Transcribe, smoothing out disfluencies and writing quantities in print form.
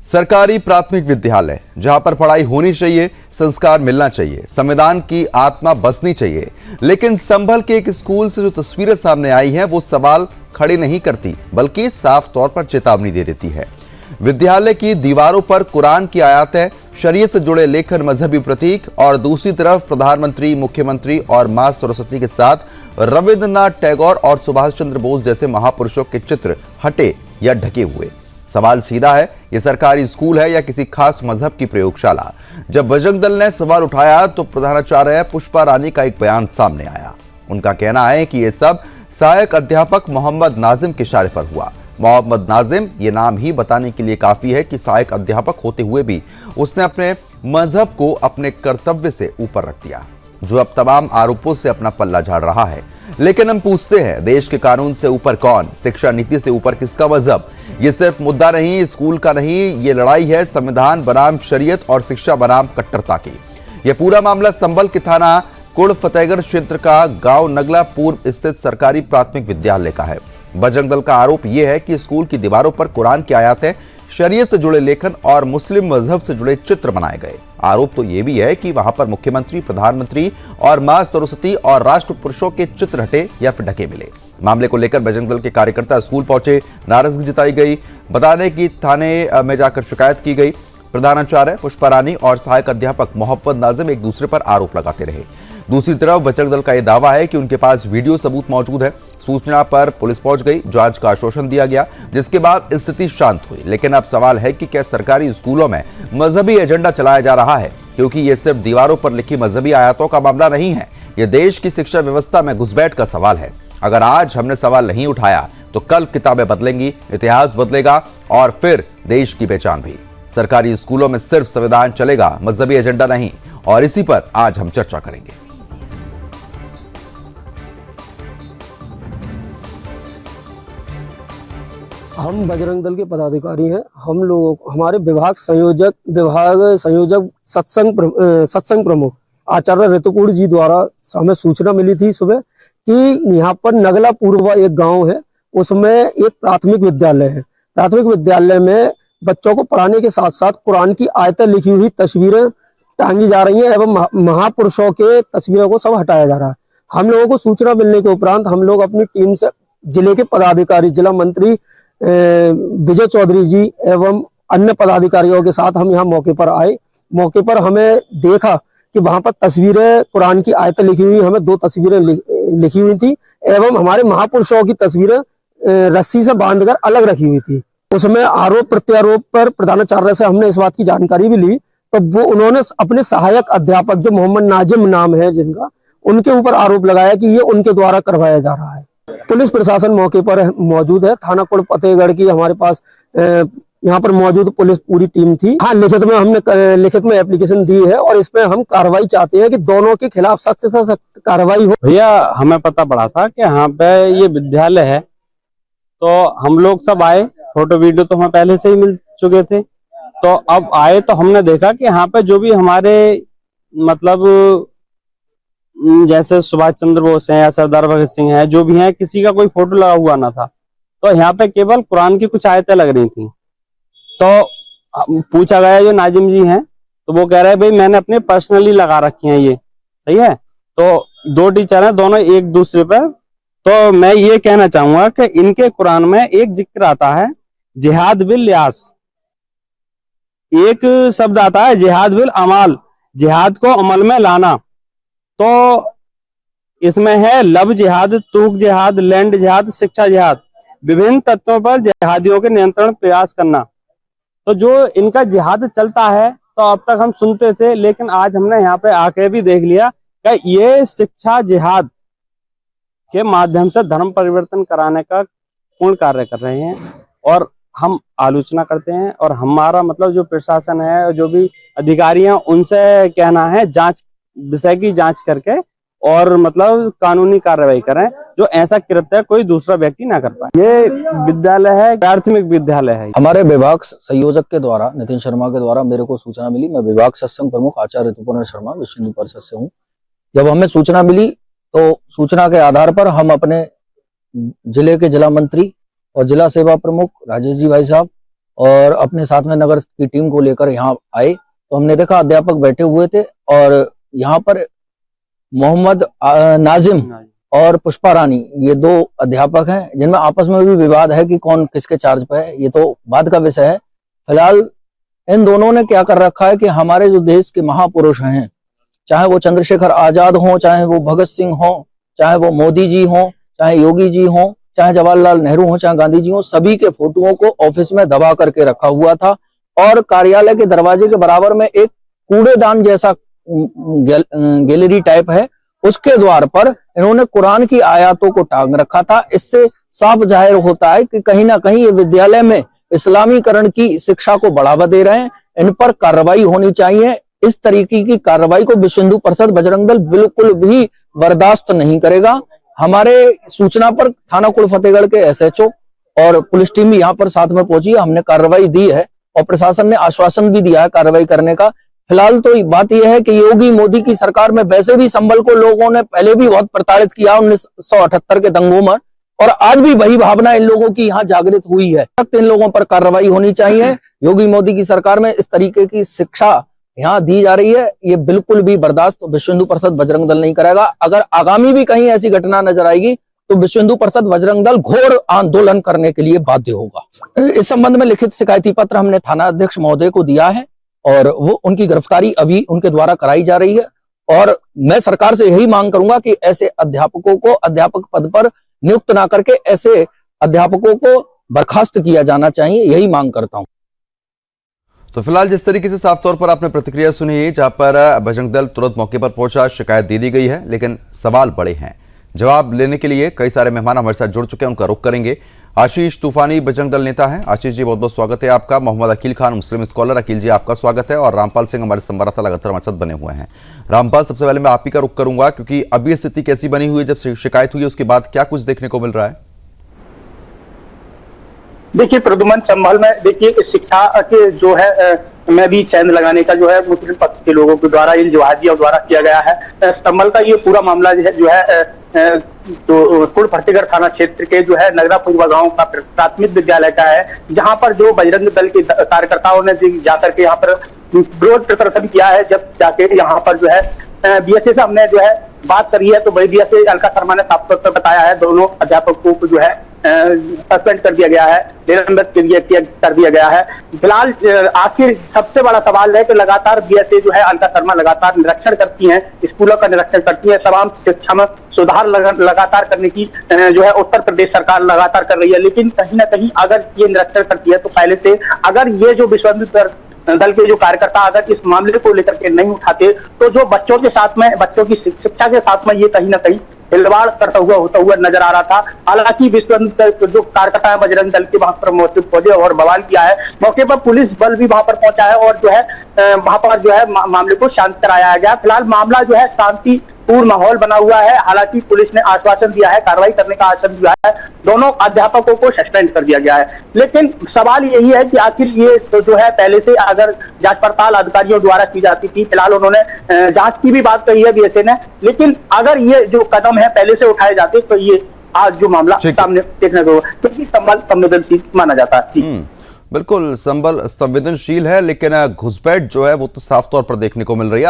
सरकारी प्राथमिक विद्यालय जहां पर पढ़ाई होनी चाहिए, संस्कार मिलना चाहिए, संविधान की आत्मा बसनी चाहिए, लेकिन संभल के एक स्कूल से जो तस्वीरें सामने आई हैं वो सवाल खड़े नहीं करती बल्कि साफ तौर पर चेतावनी दे देती है। विद्यालय की दीवारों पर कुरान की आयतें, शरीयत से जुड़े लेखन, मजहबी प्रतीक और दूसरी तरफ प्रधानमंत्री, मुख्यमंत्री और मां सरस्वती के साथ रविंद्रनाथ टैगोर और सुभाष चंद्र बोस जैसे महापुरुषों के चित्र हटे या ढके हुए। सवाल सीधा है, ये सरकारी स्कूल है या किसी खास मजहब की प्रयोगशाला? जब बजरंग दल ने सवाल उठाया तो प्रधानाचार्य पुष्पा रानी का एक बयान सामने आया। उनका कहना है कि यह सब सहायक अध्यापक मोहम्मद नाजिम के इशारे पर हुआ। मोहम्मद नाजिम ये नाम ही बताने के लिए काफी है कि सहायक अध्यापक होते हुए भी उसने अपने मजहब को अपने कर्तव्य से ऊपर रख दिया, जो अब तमाम आरोपों से अपना पल्ला झाड़ रहा है। लेकिन हम पूछते हैं, देश के कानून से ऊपर कौन? शिक्षा नीति से ऊपर किसका मजहब? ये सिर्फ मुद्दा नहीं, स्कूल का नहीं, ये लड़ाई है संविधान बनाम शरीयत और शिक्षा बनाम कट्टरता की। यह पूरा मामला संभल के थाना कुड़ फतेहगढ़ क्षेत्र का गांव नगला पूर्व स्थित सरकारी प्राथमिक विद्यालय का है। बजरंग दल का आरोप यह है कि स्कूल की दीवारों पर कुरान की आयतें, शरीयत से जुड़े लेखन और मुस्लिम मजहब से जुड़े चित्र बनाए गए। आरोप तो यह भी है कि वहां पर मुख्यमंत्री, प्रधानमंत्री और मां सरस्वती और राष्ट्र पुरुषों के चित्र हटे या फिर ढके मिले। मामले को लेकर बजरंग दल के कार्यकर्ता स्कूल पहुंचे, नाराजगी जताई गई, बताने की थाने में जाकर शिकायत की गई। प्रधानाचार्य पुष्पा रानी और सहायक अध्यापक मोहम्मद नाजिम एक दूसरे पर आरोप लगाते रहे। दूसरी तरफ बजरंग दल का यह दावा है कि उनके पास वीडियो सबूत मौजूद है। सूचना पर पुलिस पहुंच गई, जांच का आश्वासन दिया गया, जिसके बाद स्थिति शांत हुई। लेकिन अब सवाल है कि क्या सरकारी स्कूलों में मजहबी एजेंडा चलाया जा रहा है? क्योंकि यह सिर्फ दीवारों पर लिखी मजहबी आयतों का मामला नहीं है, यह देश की शिक्षा व्यवस्था में घुसपैठ का सवाल है। अगर आज हमने सवाल नहीं उठाया तो कल किताबें बदलेंगी, इतिहास बदलेगा और फिर देश की पहचान भी। सरकारी स्कूलों में सिर्फ संविधान चलेगा, मजहबी एजेंडा नहीं, और इसी पर आज हम चर्चा करेंगे। हम बजरंग दल के पदाधिकारी हैं। हम लोग, हमारे विभाग संयोजक सत्संग प्रमुख आचार्य ऋतुपूर्ण जी द्वारा हमें सूचना मिली थी सुबह कि यहाँ पर नगला पूर्व एक गांव है, उसमें एक प्राथमिक विद्यालय है। प्राथमिक विद्यालय में बच्चों को पढ़ाने के साथ साथ कुरान की आयतें लिखी हुई तस्वीरें टांगी जा रही हैं एवं महापुरुषों के तस्वीरों को सब हटाया जा रहा है। हम लोगों को सूचना मिलने के उपरांत हम लोग अपनी टीम से जिले के पदाधिकारी, जिला मंत्री विजय चौधरी जी एवं अन्य पदाधिकारियों के साथ हम यहाँ मौके पर आए। मौके पर हमें देखा कि वहां पर तस्वीरें, कुरान की आयतें लिखी हुई, हमें 2 तस्वीरें लिखी हुई थी एवं हमारे महापुरुषों की तस्वीरें रस्सी से बांधकर अलग रखी हुई थी। उसमें आरोप प्रत्यारोप पर प्रधानाचार्य से हमने इस बात की जानकारी भी ली, तो वो उन्होंने अपने सहायक अध्यापक जो मोहम्मद नाजिम नाम है जिनका, उनके ऊपर आरोप लगाया कि ये उनके द्वारा करवाया जा रहा है। पुलिस प्रशासन मौके पर मौजूद है। थाना कुड़ फतेहगढ़ की हमारे पास यहाँ पर मौजूद पुलिस पूरी टीम थी। हाँ, लिखित में एप्लीकेशन दी है और इसमें हम कार्रवाई चाहते हैं कि दोनों के खिलाफ सख्त से सख्त कार्रवाई हो। भैया, हमें पता पड़ा था कि यहाँ पे ये विद्यालय है, तो हम लोग सब आए। फोटो वीडियो तो हमें पहले से ही मिल चुके थे, तो अब आए तो हमने देखा कि यहाँ पे जो भी हमारे मतलब जैसे सुभाष चंद्र बोस हैं या सरदार भगत सिंह हैं, जो भी हैं, किसी का कोई फोटो लगा हुआ ना था। तो यहाँ पे केवल कुरान की कुछ आयतें लग रही थी। तो पूछा गया, जो नाजिम जी हैं, तो वो कह रहे हैं भाई मैंने अपने पर्सनली लगा रखी हैं, ये सही है। तो 2 टीचर हैं, दोनों एक दूसरे पर। तो मैं ये कहना चाहूंगा कि इनके कुरान में एक जिक्र आता है जिहाद बिल लियास, एक शब्द आता है जिहाद बिल अमाल, जिहाद को अमल में लाना। तो इसमें है लब जिहाद, तूक जिहाद, लैंड जिहाद, शिक्षा जिहाद, विभिन्न तत्वों पर जिहादियों के नियंत्रण प्रयास करना। तो जो इनका जिहाद चलता है, तो अब तक हम सुनते थे, लेकिन आज हमने यहाँ पे आके भी देख लिया कि ये शिक्षा जिहाद के माध्यम से धर्म परिवर्तन कराने का पूर्ण कार्य कर रहे हैं। और हम आलोचना करते हैं, और हमारा मतलब जो प्रशासन है, जो भी अधिकारी हैं, उनसे कहना है विषय की जांच करके और मतलब कानूनी कार्रवाई करें, जो ऐसा कृत्य कोई दूसरा व्यक्ति ना कर पाए। ये विद्यालय है, प्राथमिक विद्यालय है। हमारे विभाग संयोजक के द्वारा, नितिन शर्मा के द्वारा मेरे को सूचना मिली। मैं विभाग सत्संग प्रमुख आचार्य ऋतुपूर्ण शर्मा विश्व हिंदू परिषद से हूँ। जब हमें सूचना मिली तो सूचना के आधार पर हम अपने जिले के जिला मंत्री और जिला सेवा प्रमुख राजेश जी भाई साहब और अपने साथ में नगर की टीम को लेकर यहाँ आए तो हमने देखा अध्यापक बैठे हुए थे और यहाँ पर मोहम्मद नाजिम और पुष्पा रानी ये 2 अध्यापक हैं जिनमें आपस में भी विवाद है कि कौन किसके चार्ज पे है, ये तो बाद का विषय है। फिलहाल इन दोनों ने क्या कर रखा है कि हमारे जो देश के महापुरुष हैं, चाहे वो चंद्रशेखर आजाद हो, चाहे वो भगत सिंह हो, चाहे वो मोदी जी हो, चाहे योगी जी हो, चाहे जवाहरलाल नेहरू हो, चाहे गांधी जी हो, सभी के फोटोओं को ऑफिस में दबा करके रखा हुआ था और कार्यालय के दरवाजे के बराबर में एक कूड़ेदान जैसा गैलरी टाइप है, उसके द्वार पर इन्होंने कुरान की आयतों को टांग रखा था। इससे साफ जाहिर होता है कि कहीं ना कहीं ये विद्यालय में इस्लामीकरण की शिक्षा को बढ़ावा दे रहे हैं। इन पर कार्रवाई होनी चाहिए। इस तरीके की कार्रवाई को विश्व हिंदू परिषद बजरंग दल बिल्कुल भी बर्दाश्त नहीं करेगा। हमारे सूचना पर थाना कुल फतेहगढ़ के SHO और पुलिस टीम भी यहाँ पर साथ में पहुंची है। हमने कार्रवाई दी है और प्रशासन ने आश्वासन भी दिया है कार्रवाई करने का। फिलहाल तो बात यह है कि योगी मोदी की सरकार में वैसे भी संभल को लोगों ने पहले भी बहुत प्रताड़ित किया 1978 के दंगों में, और आज भी वही भावना इन लोगों की यहाँ जागृत हुई है। इन लोगों पर कार्रवाई होनी चाहिए। योगी मोदी की सरकार में इस तरीके की शिक्षा यहाँ दी जा रही है, ये बिल्कुल भी बर्दाश्त विश्व हिंदू परिषद बजरंग दल नहीं करेगा। अगर आगामी भी कहीं ऐसी घटना नजर आएगी तो विश्व हिंदू परिषद बजरंग दल घोर आंदोलन करने के लिए बाध्य होगा। इस संबंध में लिखित शिकायती पत्र हमने थाना अध्यक्ष महोदय को दिया है और वो उनकी गिरफ्तारी अभी उनके द्वारा कराई जा रही है। और मैं सरकार से यही मांग करूंगा कि ऐसे अध्यापकों को अध्यापक पद पर नियुक्त ना करके ऐसे अध्यापकों को बर्खास्त किया जाना चाहिए, यही मांग करता हूं। तो फिलहाल जिस तरीके से साफ तौर पर आपने प्रतिक्रिया सुनी, जहां पर बजरंग दल तुरंत मौके पर पहुंचा, शिकायत दे दी गई है, लेकिन सवाल बड़े हैं। जवाब लेने के लिए कई सारे मेहमान हमारे साथ जुड़ चुके हैं, उनका रुख करेंगे। आशीष तूफानी बजरंग दल नेता हैं। आशीष जी बहुत बहुत स्वागत है आपका। मोहम्मद अकील खान मुस्लिम स्कॉलर, अकील जी आपका स्वागत है। और रामपाल सिंह हमारे संवाददाता लगातार हमारे साथ बने हुए हैं। रामपाल, सबसे पहले मैं आप ही का रुख करूंगा क्योंकि अभी स्थिति कैसी बनी हुई है, जब शिकायत हुई है उसके बाद क्या कुछ देखने को मिल रहा है? देखिए प्रदुमन, संभल में देखिए शिक्षा के जो है में भी चैन लगाने का जो है मुस्लिम पक्ष के लोगों के द्वारा, इन जिहादियों द्वारा किया गया है। संभल का ये पूरा मामला जो है तो कुल फतेहगढ़ थाना क्षेत्र के जो है नगरापुरवा गांव का प्राथमिक विद्यालय का है, जहां पर जो बजरंग दल के कार्यकर्ताओं ने जाकर के यहाँ पर विरोध प्रदर्शन किया है। जब जाके यहाँ पर जो है BSA से हमने जो है बात करी है तो वही BSA अलका शर्मा ने साफ तौर पर बताया है दोनों अध्यापकों को जो है सस्पेंड कर दिया गया है, निलंबित कर दिया गया है। फिलहाल आखिर सबसे बड़ा सवाल है कि लगातार BSA जो है अलका शर्मा लगातार निरीक्षण करती हैं, स्कूलों का निरीक्षण करती है, तमाम शिक्षा में सुधार लगातार करने की जो है उत्तर प्रदेश सरकार लगातार कर रही है। लेकिन कहीं ना कहीं अगर ये निरीक्षण करती है तो पहले से अगर ये जो विश्व हिंदू दल के जो कार्यकर्ता अगर इस मामले को लेकर के नहीं उठाते तो जो बच्चों के साथ में, बच्चों की शिक्षा के साथ में ये कहीं ना कहीं खिलवाड़ करता हुआ होता हुआ नजर आ रहा था। हालांकि विश्व हिंदू जो कार्यकर्ता है बजरंग दल के वहां पर मौजूद पहुंचे और बवाल किया है। मौके पर पुलिस बल भी वहां पर पहुंचा है और जो है वहां पर जो है मामले को शांत कराया गया। फिलहाल मामला जो है शांतिपूर्ण माहौल बना हुआ है। हालांकि पुलिस ने आश्वासन दिया है, कार्रवाई करने का आश्वासन दिया है, दोनों अध्यापकों को सस्पेंड कर दिया गया है। लेकिन सवाल यही है कि आखिर ये जो है पहले से अगर जांच पड़ताल अधिकारियों द्वारा की जाती थी, फिलहाल उन्होंने जांच की भी बात कही है BSA ने, लेकिन अगर ये जो कदम है पहले से उठाए जाते तो ये आज जो मामला सामने देखने को, क्योंकि संभल संवेदनशील माना जाता है। बिल्कुल, संभल संवेदनशील है, लेकिन घुसपैठ जो है वो तो साफ तौर पर देखने को मिल रही है।